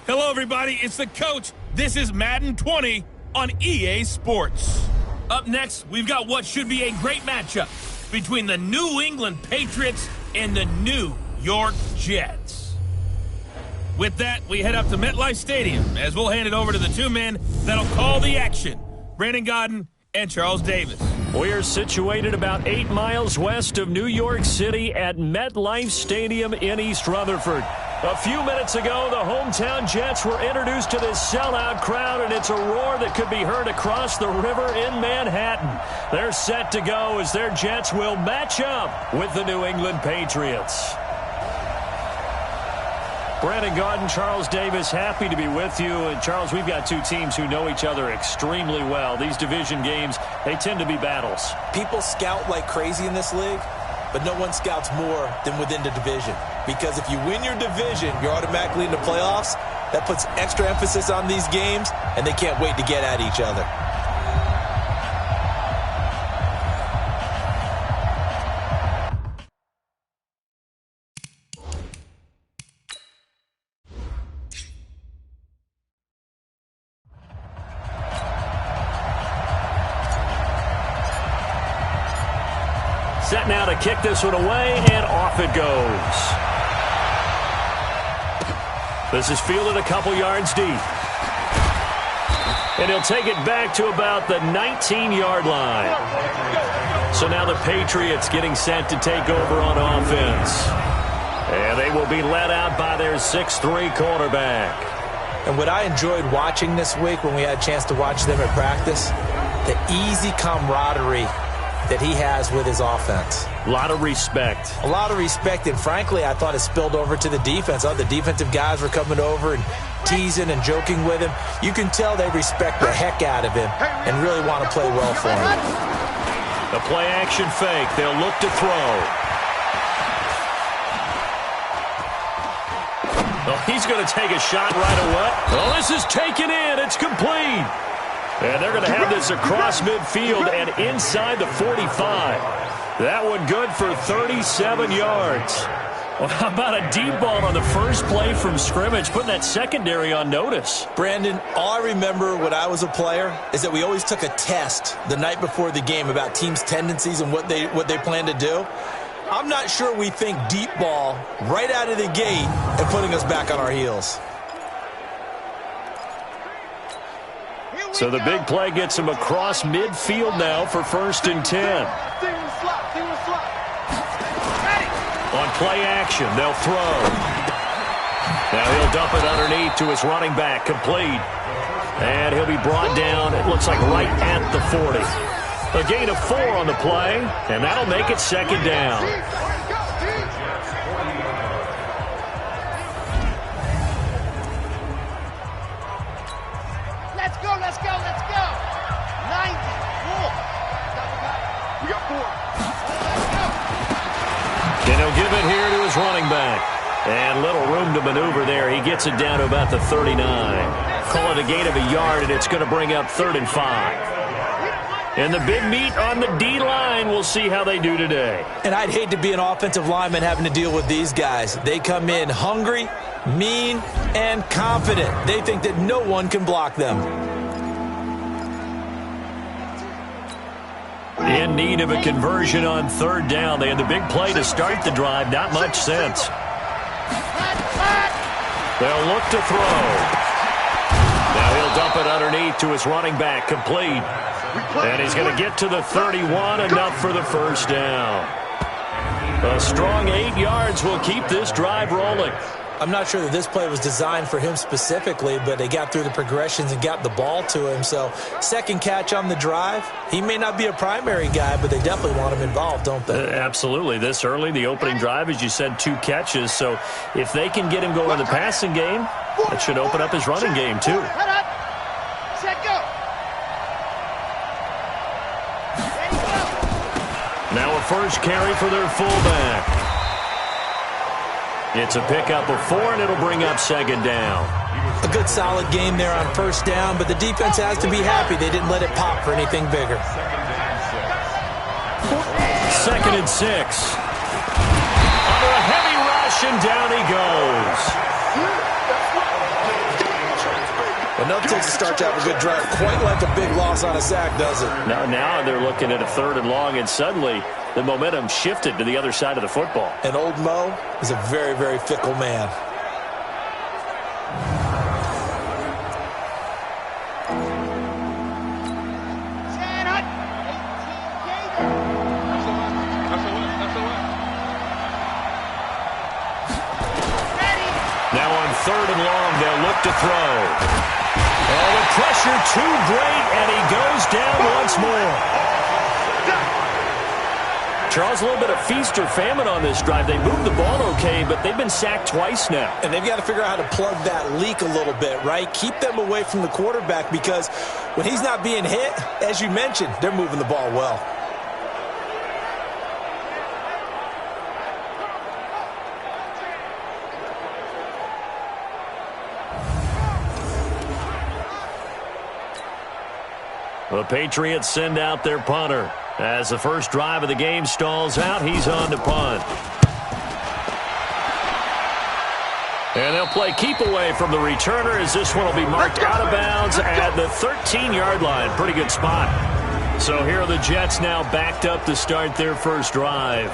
Hello, everybody. It's the coach. This is Madden 20 on EA Sports. Up next, we've got what should be a great matchup between the New England Patriots and the New York Jets. With that, we head up to MetLife Stadium as we'll hand it over to the two men that'll call the action, Brandon Gaudin and Charles Davis. We're situated about 8 miles west of New York City at MetLife Stadium in East Rutherford. A few minutes ago, the hometown Jets were introduced to this sellout crowd, and it's a roar that could be heard across the river in Manhattan. They're set to go as their Jets will match up with the New England Patriots. Brandon Gaudin, Charles Davis, happy to be with you. And Charles, we've got two teams who know each other extremely well. These division games, they tend to be battles. People scout like crazy in this league, but no one scouts more than within the division. Because if you win your division, you're automatically in the playoffs. That puts extra emphasis on these games, and they can't wait to get at each other. Set now to kick this one away, and off it goes. This is fielded a couple yards deep. And he'll take it back to about the 19-yard line. So now the Patriots getting set to take over on offense. And they will be led out by their 6'3" quarterback. And what I enjoyed watching this week when we had a chance to watch them at practice, the easy camaraderie that he has with his offense. A lot of respect. A lot of respect, and frankly, I thought it spilled over to the defense. The defensive guys were coming over and teasing and joking with him. You can tell they respect the heck out of him and really want to play well for him. The play-action fake. They'll look to throw. Oh, he's going to take a shot right away. Oh, this is taken in. It's complete. And they're going to have this across midfield and inside the 45. That one good for 37 yards. Well, how about a deep ball on the first play from scrimmage, putting that secondary on notice? Brandon, all I remember when I was a player is that we always took a test the night before the game about teams' tendencies and what they plan to do. I'm not sure we think deep ball right out of the gate and putting us back on our heels. So the big play gets him across midfield now for 1st and 10. On play action, they'll throw. Now he'll dump it underneath to his running back, complete. And he'll be brought down, it looks like right at the 40. A gain of 4 on the play, and that'll make it 2nd down. And he'll give it here to his running back. And little room to maneuver there. He gets it down to about the 39. Call it a gain of a yard, and it's going to bring up 3rd and 5. And the big meat on the D-line. We'll see how they do today. And I'd hate to be an offensive lineman having to deal with these guys. They come in hungry, mean, and confident. They think that no one can block them. In need of a conversion on 3rd down. They had the big play to start the drive. Not much sense. They'll look to throw. Now he'll dump it underneath to his running back, complete. And he's going to get to the 31, enough for the 1st down. A strong 8 yards will keep this drive rolling. I'm not sure that this play was designed for him specifically, but they got through the progressions and got the ball to him. So 2nd catch on the drive. He may not be a primary guy, but they definitely want him involved, don't they? Absolutely. This early, the opening drive, as you said, 2 catches. So if they can get him going in the passing game, that should open up his running game too. Now a first carry for their fullback. It's a pickup of 4, and it'll bring up 2nd down. A good solid game there on 1st down, but the defense has to be happy they didn't let it pop for anything bigger. 2nd and 6. Under a heavy rush, and down he goes. to have a good drive. Quite like a big loss on a sack, does it? Now they're looking at a 3rd and long, and suddenly the momentum shifted to the other side of the football. And old Mo is a very, very fickle man. Now on 3rd and long, they'll look to throw. Oh, the pressure too great, and he goes down once more. Charles, a little bit of feast or famine on this drive. They moved the ball okay, but they've been sacked twice now. And they've got to figure out how to plug that leak a little bit, right? Keep them away from the quarterback, because when he's not being hit, as you mentioned, they're moving the ball well. The Patriots send out their punter. As the first drive of the game stalls out, he's on to punt. And they'll play keep away from the returner, as this one will be marked out of bounds at the 13-yard line. Pretty good spot. So here are the Jets now backed up to start their first drive.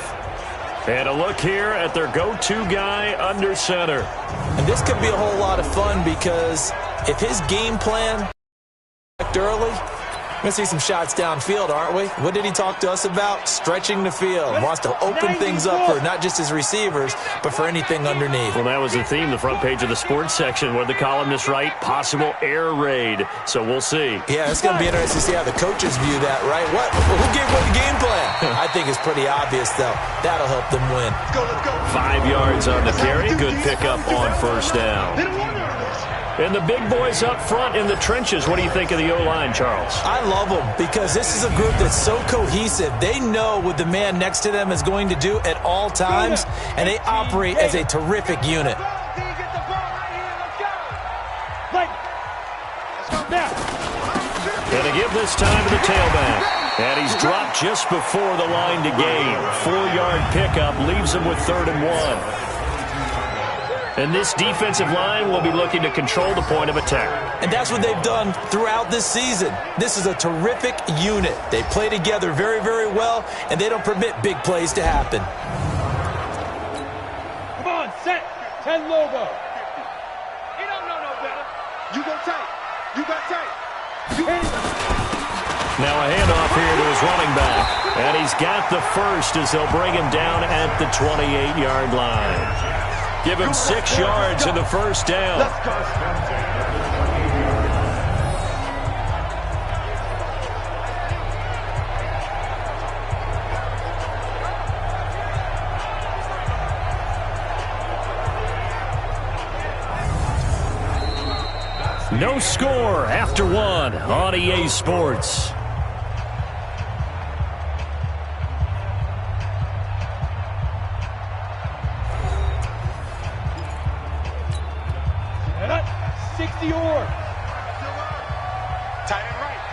And a look here at their go-to guy under center. And this could be a whole lot of fun, because if his game plan early, we're going to see some shots downfield, aren't we? What did he talk to us about? Stretching the field. Wants to open things up for not just his receivers, but for anything underneath. Well, that was the theme, the front page of the sports section, where the columnists write possible air raid. So we'll see. Yeah, it's going to be interesting to see how the coaches view that, right? Who gave what the game plan? I think it's pretty obvious, though. That'll help them win. Let's go. 5 yards on the carry. Good pickup on first down. And the big boys up front in the trenches. What do you think of the O-line, Charles? I love them, because this is a group that's so cohesive. They know what the man next to them is going to do at all times, and they operate as a terrific unit. And they give this time to the tailback. And he's dropped just before the line to gain. 4-yard pickup leaves him with 3rd and 1. And this defensive line will be looking to control the point of attack. And that's what they've done throughout this season. This is a terrific unit. They play together very, very well, and they don't permit big plays to happen. Come on, set. 10 logo. He don't know no better. You go tight. You got tight. Now a handoff here to his running back. And he's got the first as they'll bring him down at the 28-yard line. Give him 6 yards in the first down. Let's go. No score after 1 on EA Sports.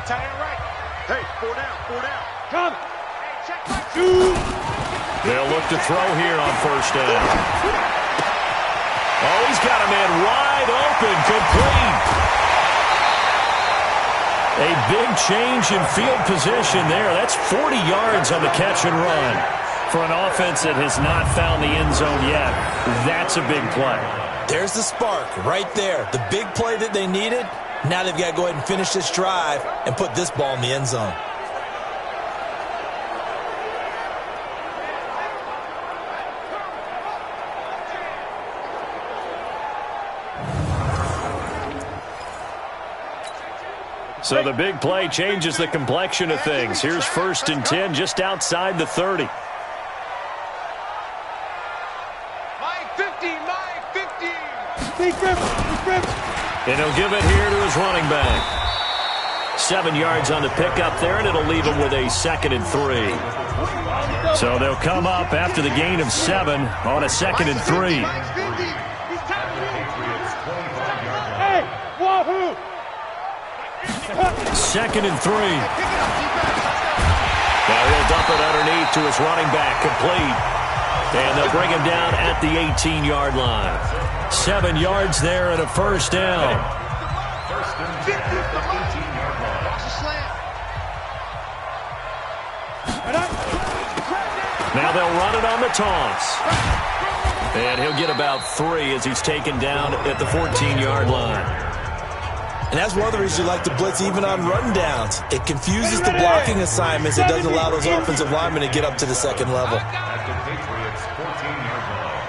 Tight end right. Hey, 4 down. Come. Hey, check right. They'll look to throw here on first down. Oh, he's got a man wide open, complete. A big change in field position there. That's 40 yards on the catch and run. For an offense that has not found the end zone yet, that's a big play. There's the spark right there. The big play that they needed. Now they've got to go ahead and finish this drive and put this ball in the end zone. So the big play changes the complexion of things. Here's 1st and 10 just outside the 30. And he'll give it here to his running back. 7 yards on the pickup there, and it'll leave him with a 2nd and 3. So they'll come up after the gain of 7 on a 2nd and 3. Hey, wahoo! 2nd and 3. Now he'll dump it underneath to his running back, complete. And they'll bring him down at the 18-yard line. 7 yards there and a first down. First and 10 at the 18-yard line. Watch the slant. Now they'll run it on the toss. And he'll get about 3 as he's taken down at the 14-yard line. And that's one of the reasons you like to blitz even on rundowns. It confuses the blocking assignments. It doesn't allow those offensive linemen to get up to the second level. At the Patriots' 14-yard line.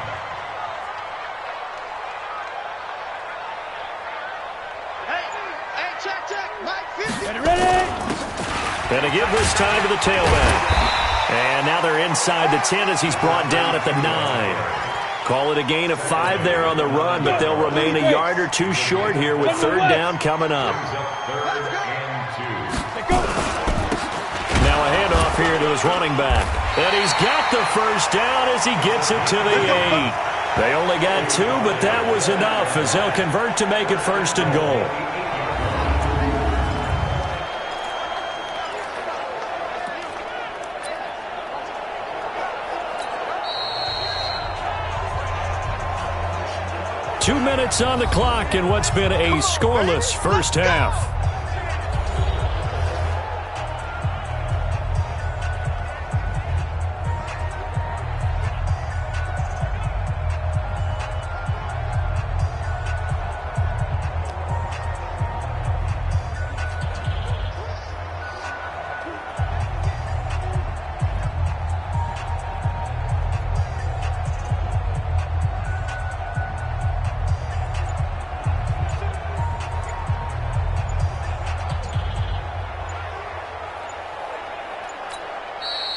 Hey, check. Mike 50. And to give this time to the tailback. And now they're inside the 10 as he's brought down at the 9. Call it a gain of 5 there on the run, but they'll remain a yard or 2 short here with third down coming up. Now a handoff here to his running back. And he's got the first down as he gets it to the 8. They only got 2, but that was enough as they'll convert to make it first and goal. Two minutes on the clock in what's been a scoreless first half.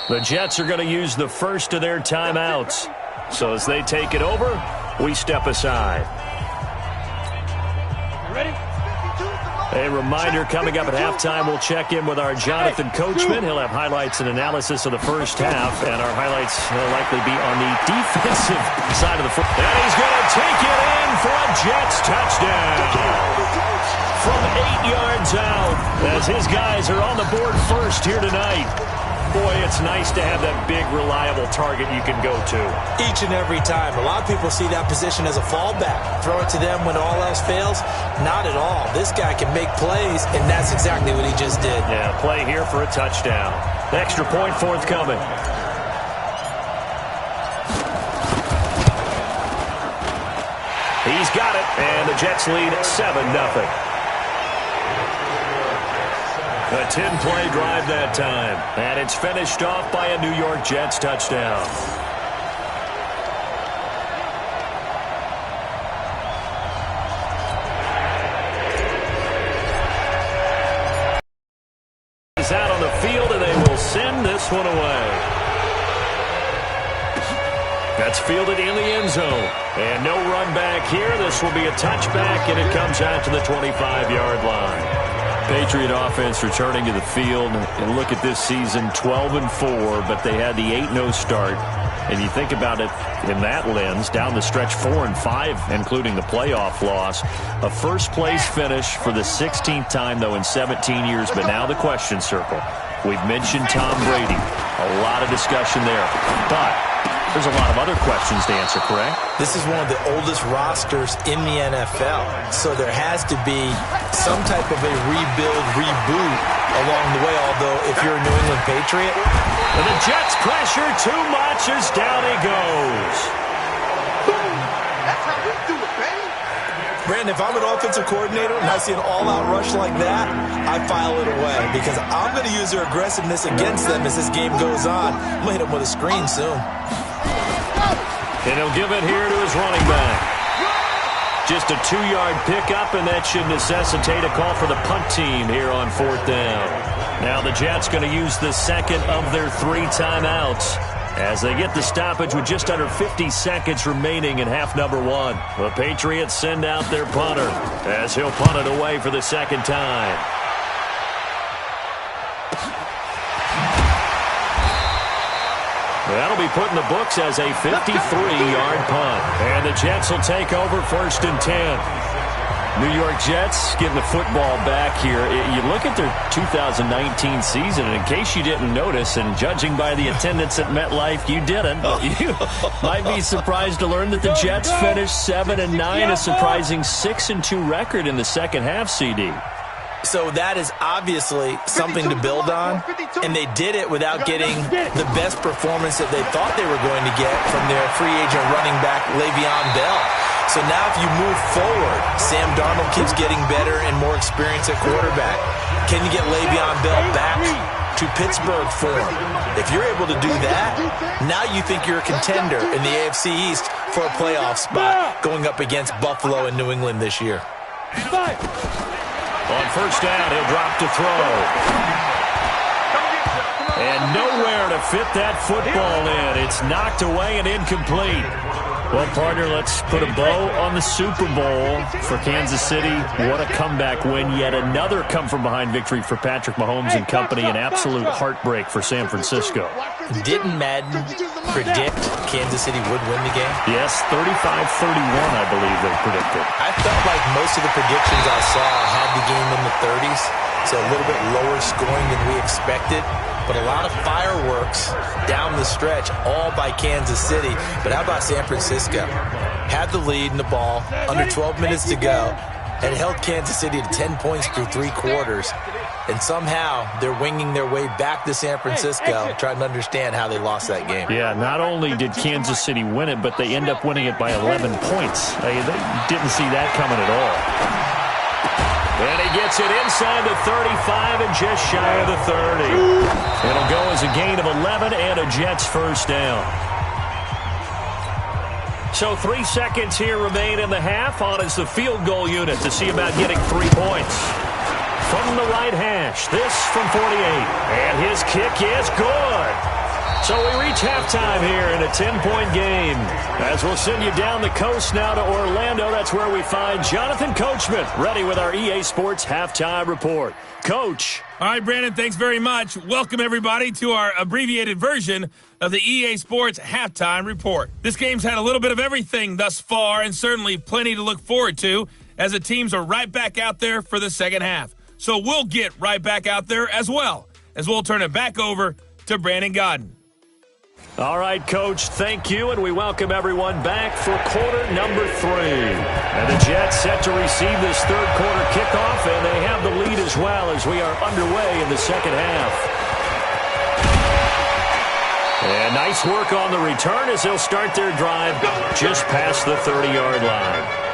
The Jets are going to use the first of their timeouts. So as they take it over, we step aside. Ready? A reminder coming up at halftime, we'll check in with our Jonathan Coachman. He'll have highlights and analysis of the first half, and our highlights will likely be on the defensive side of the football. And he's going to take it in for a Jets touchdown. From 8 yards out, as his guys are on the board first here tonight. Boy, it's nice to have that big, reliable target you can go to. Each and every time. A lot of people see that position as a fallback. Throw it to them when all else fails. Not at all. This guy can make plays, and that's exactly what he just did. Yeah, play here for a touchdown. Extra point forthcoming. He's got it, and the Jets lead 7-0. A 10-play drive that time. And it's finished off by a New York Jets touchdown. Is out on the field, and they will send this one away. That's fielded in the end zone. And no run back here. This will be a touchback, and it comes out to the 25-yard line. Patriot offense returning to the field, and look at this season, 12-4, but they had the 8-0 start. And you think about it in that lens, down the stretch 4-5, including the playoff loss. A first-place finish for the 16th time, though, in 17 years. But now the question circle. We've mentioned Tom Brady. A lot of discussion there. But there's a lot of other questions to answer, correct? This is one of the oldest rosters in the NFL, so there has to be some type of a rebuild, reboot along the way, although if you're a New England Patriot. And the Jets pressure too much as down he goes. That's how we do it, baby. Brandon, if I'm an offensive coordinator and I see an all-out rush like that, I file it away because I'm going to use their aggressiveness against them as this game goes on. I'm going to hit them with a screen soon. And he'll give it here to his running back. Just a 2-yard pickup, and that should necessitate a call for the punt team here on 4th down. Now the Jets going to use the second of their 3 timeouts as they get the stoppage with just under 50 seconds remaining in half number 1. The Patriots send out their punter as he'll punt it away for the second time. That'll be put in the books as a 53-yard punt. And the Jets will take over 1st and 10. New York Jets getting the football back here. You look at their 2019 season, and in case you didn't notice, and judging by the attendance at MetLife, you didn't, but you might be surprised to learn that the Jets finished 7-9, a surprising 6-2 record in the second half, CD. So that is obviously something to build on, and they did it without getting the best performance that they thought they were going to get from their free agent running back, Le'Veon Bell. So now if you move forward, Sam Darnold keeps getting better and more experience at quarterback. Can you get Le'Veon Bell back to Pittsburgh form? If you're able to do that, now you think you're a contender in the AFC East for a playoff spot going up against Buffalo and New England this year. On first down, he'll drop to throw. And nowhere to fit that football in. It's knocked away and incomplete. Well, partner, let's put a bow on the Super Bowl for Kansas City. What a comeback win. Yet another come-from-behind victory for Patrick Mahomes and company. An absolute heartbreak for San Francisco. Didn't Madden predict Kansas City would win the game? Yes, 35-31, I believe they predicted. I felt like most of the predictions I saw had the game in the 30s, so a little bit lower scoring than we expected. But a lot of fireworks down the stretch, all by Kansas City. But how about San Francisco? Had the lead in the ball, under 12 minutes to go, and held Kansas City to 10 points through 3 quarters. And somehow they're winging their way back to San Francisco, trying to understand how they lost that game. Yeah, not only did Kansas City win it, but they end up winning it by 11 points. They didn't see that coming at all. And he gets it inside the 35 and just shy of the 30. It'll go as a gain of 11 and a Jets first down. So 3 seconds here remain in the half. On is the field goal unit to see about getting 3 points. From the right hash, this from 48. And his kick is good. So we reach halftime here in a 10-point game. As we'll send you down the coast now to Orlando, that's where we find Jonathan Coachman, ready with our EA Sports Halftime Report. Coach. All right, Brandon, thanks very much. Welcome, everybody, to our abbreviated version of the EA Sports Halftime Report. This game's had a little bit of everything thus far, and certainly plenty to look forward to, as the teams are right back out there for the second half. So we'll get right back out there as well, as we'll turn it back over to Brandon Godden. All right, Coach, thank you, and we welcome everyone back for quarter number 3. And the Jets set to receive this third quarter kickoff, and they have the lead as well as we are underway in the second half. And nice work on the return as they'll start their drive just past the 30-yard line.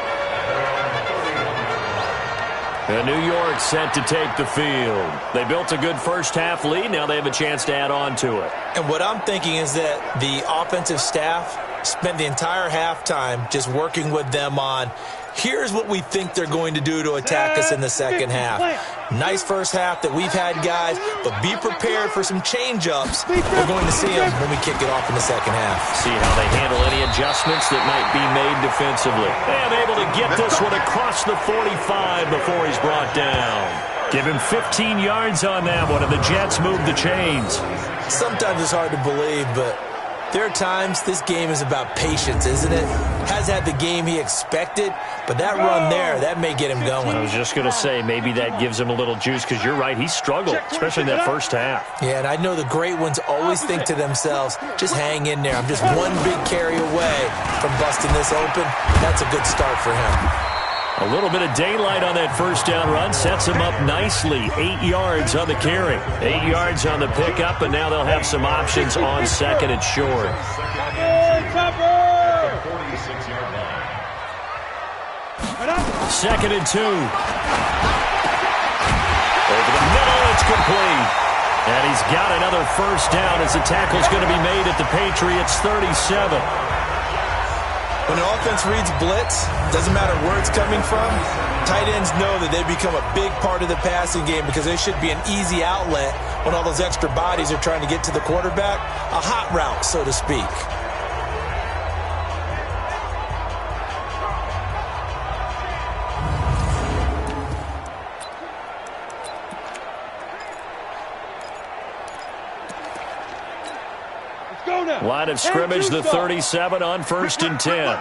And New York set to take the field. They built a good first-half lead. Now they have a chance to add on to it. And what I'm thinking is that the offensive staff spent the entire halftime just working with them on, here's what we think they're going to do to attack us in the second half. Nice first half that we've had, guys, but be prepared for some change-ups. We're going to see them when we kick it off in the second half. See how they handle any adjustments that might be made defensively. And able to get this one across the 45 before he's brought down. Give him 15 yards on that one, and the Jets move the chains. Sometimes it's hard to believe, but there are times this game is about patience, isn't it? Has had the game he expected, but that run there, that may get him going. I was just going to say, maybe that gives him a little juice, because you're right, he struggled, especially in that first half. Yeah, and I know the great ones always think to themselves, just hang in there. I'm just one big carry away from busting this open. That's a good start for him. A little bit of daylight on that first down run sets him up nicely. 8 yards on the carry, 8 yards on the pickup, and now they'll have some options on second and short. Second and 2. Over the middle, it's complete. And he's got another first down as the tackle's going to be made at the Patriots' 37. When an offense reads blitz, doesn't matter where it's coming from, tight ends know that they become a big part of the passing game because they should be an easy outlet when all those extra bodies are trying to get to the quarterback. A hot route, so to speak. Line of scrimmage, the 37 on 1st and 10.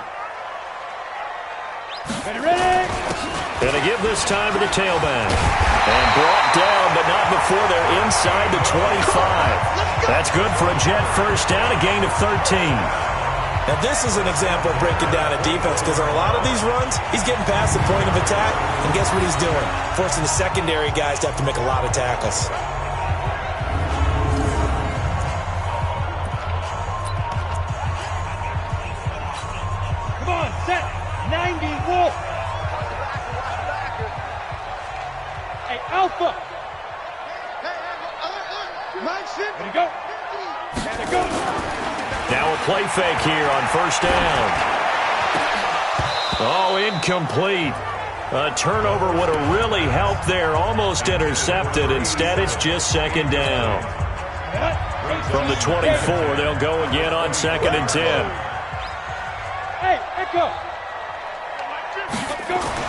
And they give this time to the tailback. And brought down, but not before they're inside the 25. That's good for a Jet first down, a gain of 13. Now, this is an example of breaking down a defense because on a lot of these runs, he's getting past the point of attack, and guess what he's doing? Forcing the secondary guys to have to make a lot of tackles. Come on, set. 90 Wolf. Hey, Alpha. Ready to go. Ready to go. Now a play fake here on first down. Oh, incomplete. A turnover would have really helped there. Almost intercepted. Instead, it's just second down. From the 24, they'll go again on 2nd and 10. Hey, Echo.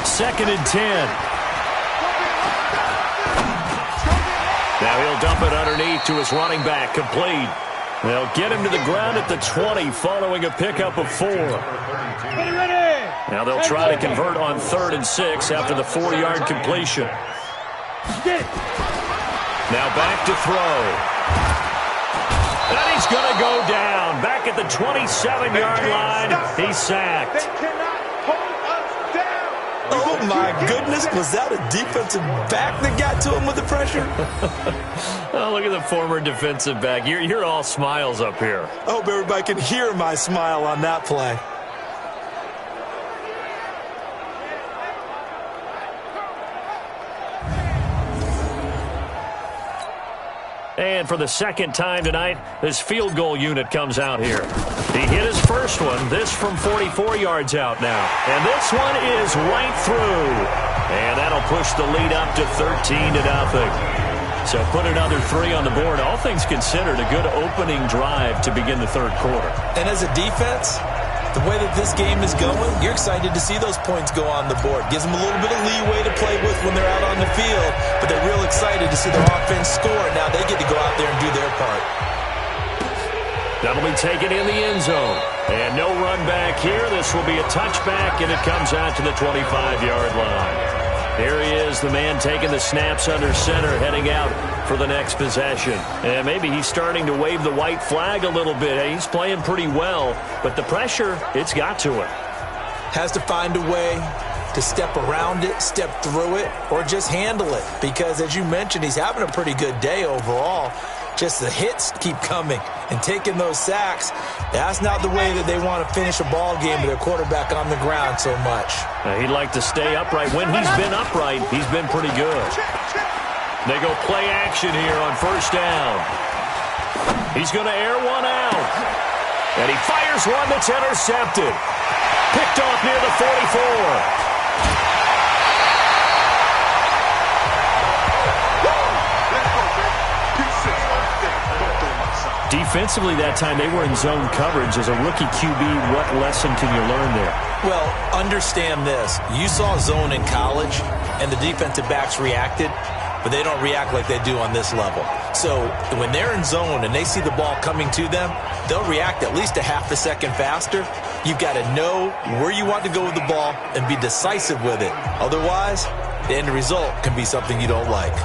2nd and 10. Now he'll dump it underneath to his running back. Complete. They'll get him to the ground at the 20 following a pickup of 4. Ready. Now they'll try to convert on 3rd and 6 after the 4-yard completion. Now back to throw. And he's going to go down. Back at the 27-yard line. He's sacked. Oh, my goodness. Was that a defensive back that got to him with the pressure? Oh, look at the former defensive back. You're all smiles up here. I hope everybody can hear my smile on that play. And for the second time tonight, this field goal unit comes out here. He hit his first one, this from 44 yards out now. And this one is right through. And that'll push the lead up to 13-0. So put another 3 on the board. All things considered, a good opening drive to begin the third quarter. And as a defense, the way that this game is going, you're excited to see those points go on the board. Gives them a little bit of leeway to play with when they're out on the field, but they're real excited to see their offense score. Now they get to go out there and do their part. That'll be taken in the end zone. And no run back here. This will be a touchback, and it comes out to the 25-yard line. Here he is, the man taking the snaps under center, heading out for the next possession. And maybe he's starting to wave the white flag a little bit. He's playing pretty well, but the pressure, it's got to him. Has to find a way to step around it, step through it, or just handle it. Because as you mentioned, he's having a pretty good day overall. Just the hits keep coming and taking those sacks. That's not the way that they want to finish a ball game with their quarterback on the ground so much. He'd like to stay upright. When he's been upright, he's been pretty good. They go play action here on first down. He's going to air one out. And he fires one that's intercepted. Picked off near the 44. Defensively that time, they were in zone coverage. As a rookie QB, what lesson can you learn there? Well, understand this. You saw zone in college, and the defensive backs reacted, but they don't react like they do on this level. So when they're in zone and they see the ball coming to them, they'll react at least a half a second faster. You've got to know where you want to go with the ball and be decisive with it. Otherwise, the end result can be something you don't like.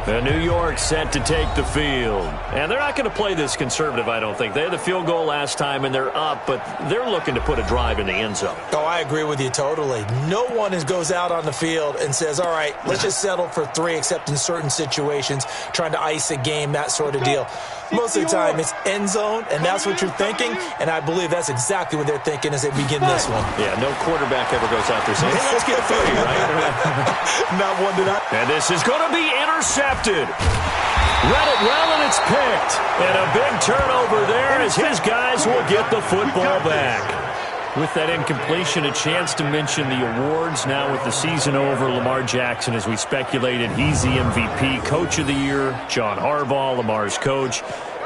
And New York set to take the field. And they're not going to play this conservative, I don't think. They had the field goal last time, and they're up, but they're looking to put a drive in the end zone. Oh, I agree with you totally. No one goes out on the field and says, all right, let's just settle for 3, except in certain situations, trying to ice a game, that sort of deal. Most of the time, it's end zone, and that's what you're thinking, and I believe that's exactly what they're thinking as they begin this one. Yeah, no quarterback ever goes out there saying, hey, let's get 30, right? Not one did I. And this is going to be intercepted. Read it well, and it's picked. And a big turnover there as his guys will get the football back. With that incompletion, a chance to mention the awards. Now with the season over, Lamar Jackson, as we speculated, he's the MVP, Coach of the Year. John Harbaugh, Lamar's coach.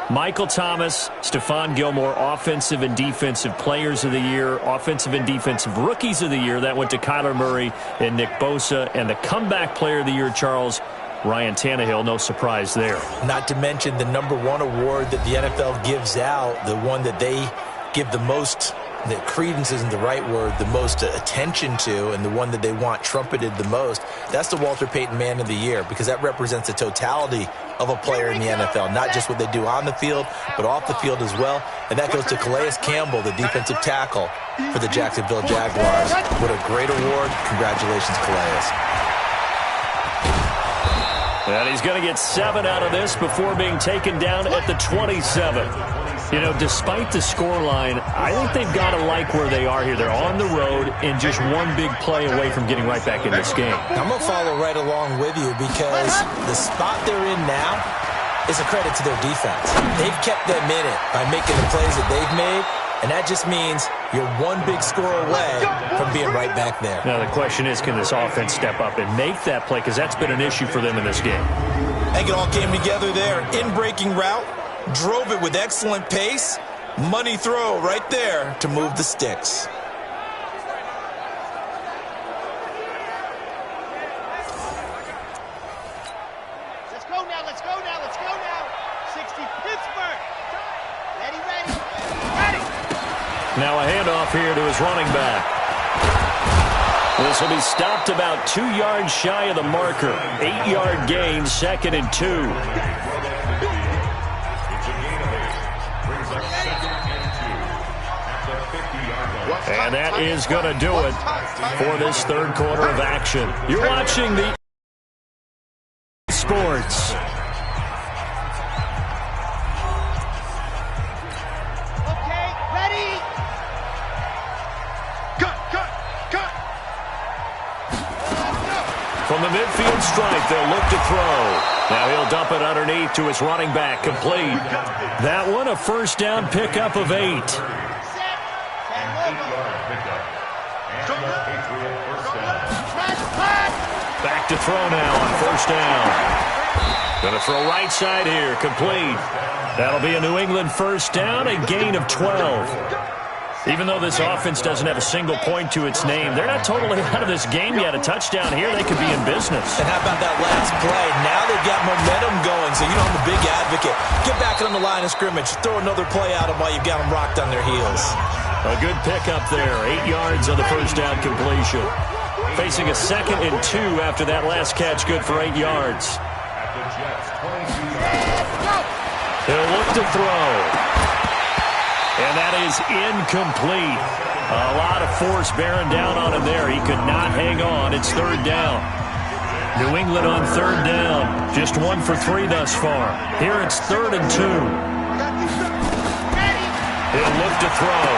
Michael Thomas, Stephon Gilmore, Offensive and Defensive Players of the Year. Offensive and Defensive Rookies of the Year. That went to Kyler Murray and Nick Bosa. And the Comeback Player of the Year, Charles, Ryan Tannehill, no surprise there. Not to mention the #1 award that the NFL gives out, the one that they give the most the credence isn't the right word, the most attention to, and the one that they want trumpeted the most, that's the Walter Payton Man of the Year, because that represents the totality of a player in the NFL, not just what they do on the field, but off the field as well. And that goes to Calais Campbell, the defensive tackle for the Jacksonville Jaguars. What a great award. Congratulations, Calais. And he's going to get 7 out of this before being taken down at the 27. You know, despite the scoreline, I think they've got to like where they are here. They're on the road and just one big play away from getting right back in this game. I'm going to follow right along with you because the spot they're in now is a credit to their defense. They've kept them in it by making the plays that they've made, and that just means you're one big score away from being right back there. Now, the question is, can this offense step up and make that play? Because that's been an issue for them in this game. I think it all came together there. In-breaking route, drove it with excellent pace. Money throw right there to move the sticks. Let's go now, let's go now, let's go now. 60 Pittsburgh. Ready. Now a handoff here to his running back. This will be stopped about 2 yards shy of the marker. 8-yard gain, 2nd and 2. And that is going to do it for this third quarter of action. You're watching the Sports. Okay, ready. Cut. From the midfield stripe, they'll look to throw. Now he'll dump it underneath to his running back, complete. That one, a first down pickup of 8. Back to throw now on first down. Going to throw right side here, complete. That'll be a New England first down, a gain of 12. Even though this offense doesn't have a single point to its name, they're not totally out of this game yet. A touchdown here, they could be in business. And how about that last play? Now they've got momentum going, so you know I'm a big advocate. Get back on the line of scrimmage. Throw another play at them while you've got them rocked on their heels. A good pickup there. 8 yards on the first down completion. Facing a 2nd and 2 after that last catch, good for 8 yards. He'll look to throw. And that is incomplete. A lot of force bearing down on him there. He could not hang on. It's third down. New England on third down. Just 1 for 3 thus far. Here it's 3rd and 2. He'll look to throw.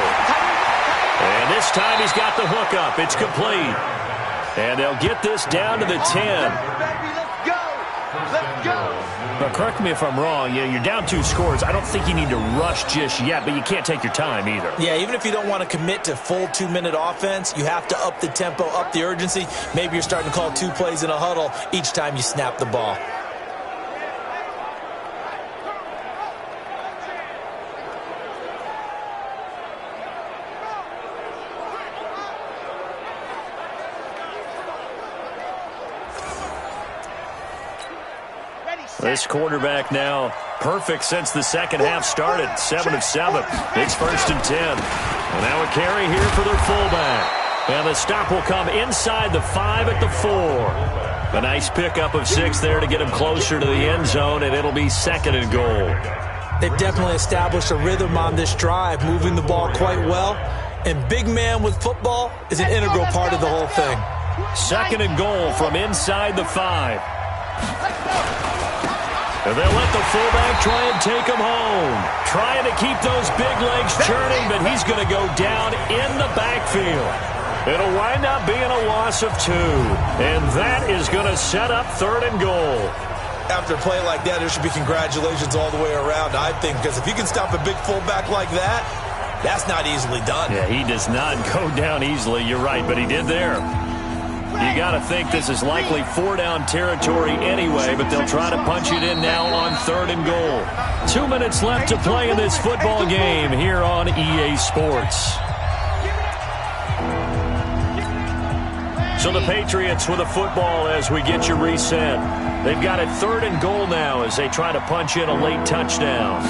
And this time he's got the hook up. It's complete. And they'll get this down to the 10. Let's go. But correct me if I'm wrong. You're down 2 scores. I don't think you need to rush just yet, but you can't take your time either. Yeah, even if you don't want to commit to full 2-minute offense, you have to up the tempo, up the urgency. Maybe you're starting to call 2 plays in a huddle each time you snap the ball. This quarterback now perfect since the second half started. 7 of 7. It's 1st and 10. And now a carry here for their fullback. And the stop will come inside the 5 at the 4. A nice pickup of 6 there to get him closer to the end zone, and it'll be 2nd and goal. They've definitely established a rhythm on this drive, moving the ball quite well. And big man with football is an integral part of the whole thing. 2nd and goal from inside the 5. And they'll let the fullback try and take him home. Trying to keep those big legs churning, but he's going to go down in the backfield. It'll wind up being a loss of 2. And that is going to set up 3rd and goal. After a play like that, there should be congratulations all the way around, I think, because if you can stop a big fullback like that, that's not easily done. Yeah, he does not go down easily. You're right, but he did there. You got to think this is likely 4-down territory anyway, but they'll try to punch it in now on 3rd and goal. 2 minutes left to play in this football game here on EA Sports. So the Patriots with a football as we get you reset. They've got it 3rd and goal now as they try to punch in a late touchdown.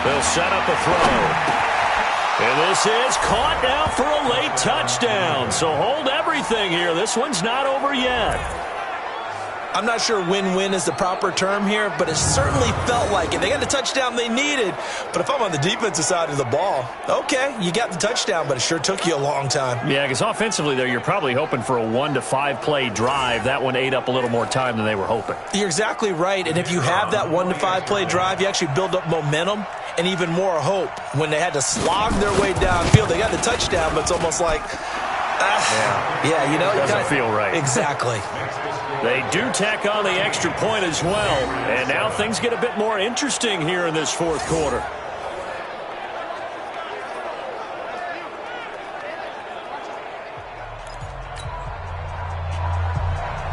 They'll set up a throw. And this is caught now for a late touchdown. So hold everything here. This one's not over yet. I'm not sure win-win is the proper term here, but it certainly felt like it. They got the touchdown they needed. But if I'm on the defensive side of the ball, okay, you got the touchdown, but it sure took you a long time. Yeah, because offensively there, you're probably hoping for a 1 to 5 play drive. That one ate up a little more time than they were hoping. You're exactly right. And if you have that 1 to 5 play drive, you actually build up momentum and even more hope. When they had to slog their way downfield, they got the touchdown, but it's almost like, yeah, you know, it doesn't feel right. Exactly. They do tack on the extra point as well. And now things get a bit more interesting here in this fourth quarter.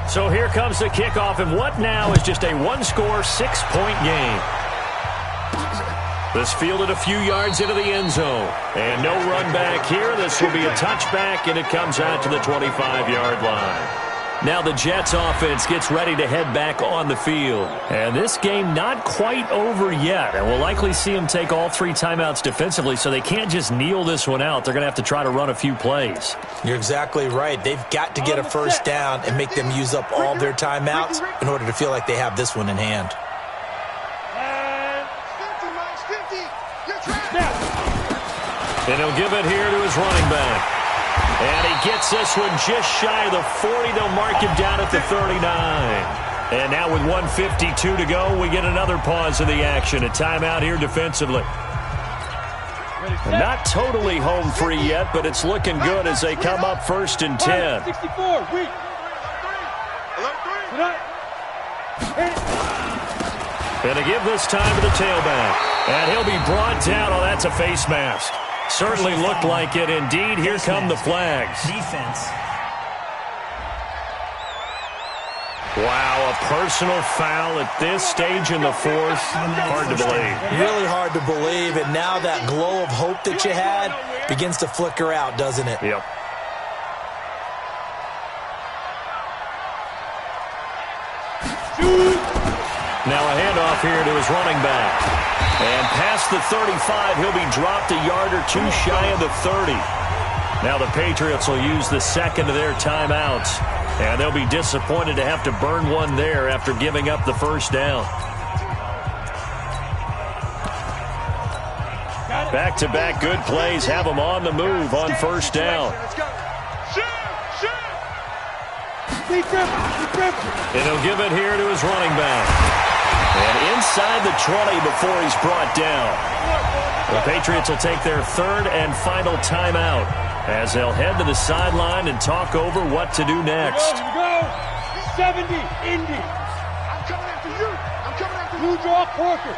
So here comes the kickoff, and what now is just a one-score, 6-point game. This fielded a few yards into the end zone. And no run back here. This will be a touchback, and it comes out to the 25-yard line. Now the Jets offense gets ready to head back on the field. And this game not quite over yet. And we'll likely see them take all 3 timeouts defensively, so they can't just kneel this one out. They're going to have to try to run a few plays. You're exactly right. They've got to get a first down and make them use up all their timeouts in order to feel like they have this one in hand. And he'll give it here to his running back. And he gets this one just shy of the 40. They'll mark him down at the 39. And now with 1:52 to go, we get another pause of the action. A timeout here defensively. Not totally home free yet, but it's looking good as they come up 1st and 10. And to give this time to the tailback. And he'll be brought down. Oh, that's a face mask. Certainly looked like it. Indeed, here come the flags. Defense. Wow, a personal foul at this stage in the fourth. Hard to believe. Really hard to believe. And now that glow of hope that you had begins to flicker out, doesn't it? Yep. Now a handoff here to his running back. And past the 35, he'll be dropped a yard or 2 shy of the 30. Now the Patriots will use the second of their timeouts. And they'll be disappointed to have to burn one there after giving up the first down. Back-to-back good plays have them on the move on first down. And he'll give it here to his running back. And inside the 20 before he's brought down. The Patriots will take their 3rd and final timeout as they'll head to the sideline and talk over what to do next. Here we go. 70, Indy. I'm coming after you. I'm coming after you. Draw Corker.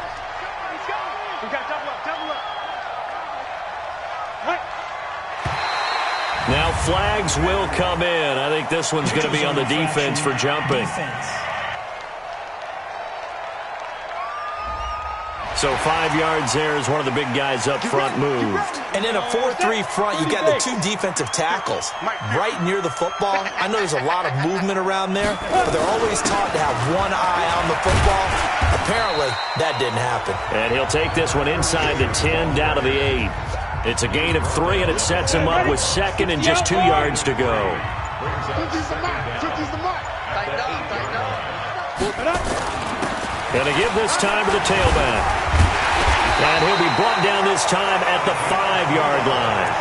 We got double up, double up. Right. Now flags will come in. I think this one's going to be on the defense for jumping. So 5 yards there as one of the big guys up front moved. And in a 4-3 front, you got the 2 defensive tackles right near the football. I know there's a lot of movement around there, but they're always taught to have one eye on the football. Apparently, that didn't happen. And he'll take this one inside the 10, down to the 8. It's a gain of 3, and it sets him up with 2nd and just 2 yards to go. And to give this time to the tailback. And he'll be brought down this time at the 5-yard line.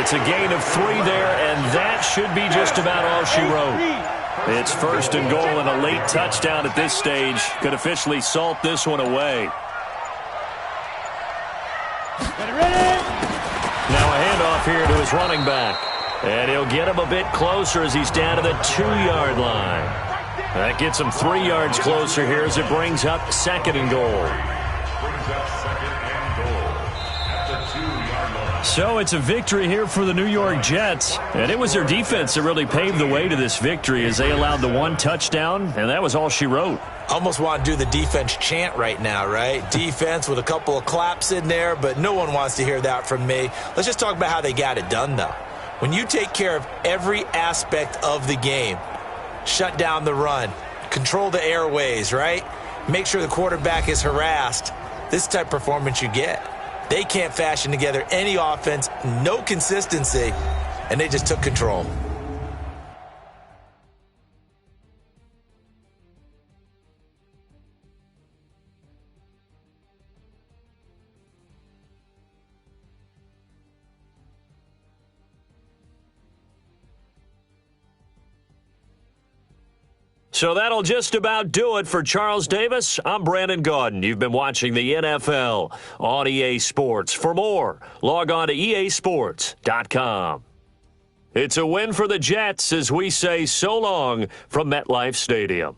It's a gain of 3 there, and that should be just about all she wrote. It's 1st and goal, and a late touchdown at this stage could officially salt this one away. Now a handoff here to his running back. And he'll get him a bit closer as he's down to the 2-yard line. That gets him 3 yards closer here as it brings up 2nd and goal. So it's a victory here for the New York Jets. And it was their defense that really paved the way to this victory as they allowed the 1 touchdown, and that was all she wrote. Almost want to do the defense chant right now, right? Defense with a couple of claps in there, but no one wants to hear that from me. Let's just talk about how they got it done, though. When you take care of every aspect of the game, shut down the run, control the airways, right? Make sure the quarterback is harassed. This type of performance you get. They can't fashion together any offense, no consistency, and they just took control. So that'll just about do it for Charles Davis. I'm Brandon Gaudin. You've been watching the NFL on EA Sports. For more, log on to easports.com. It's a win for the Jets as we say so long from MetLife Stadium.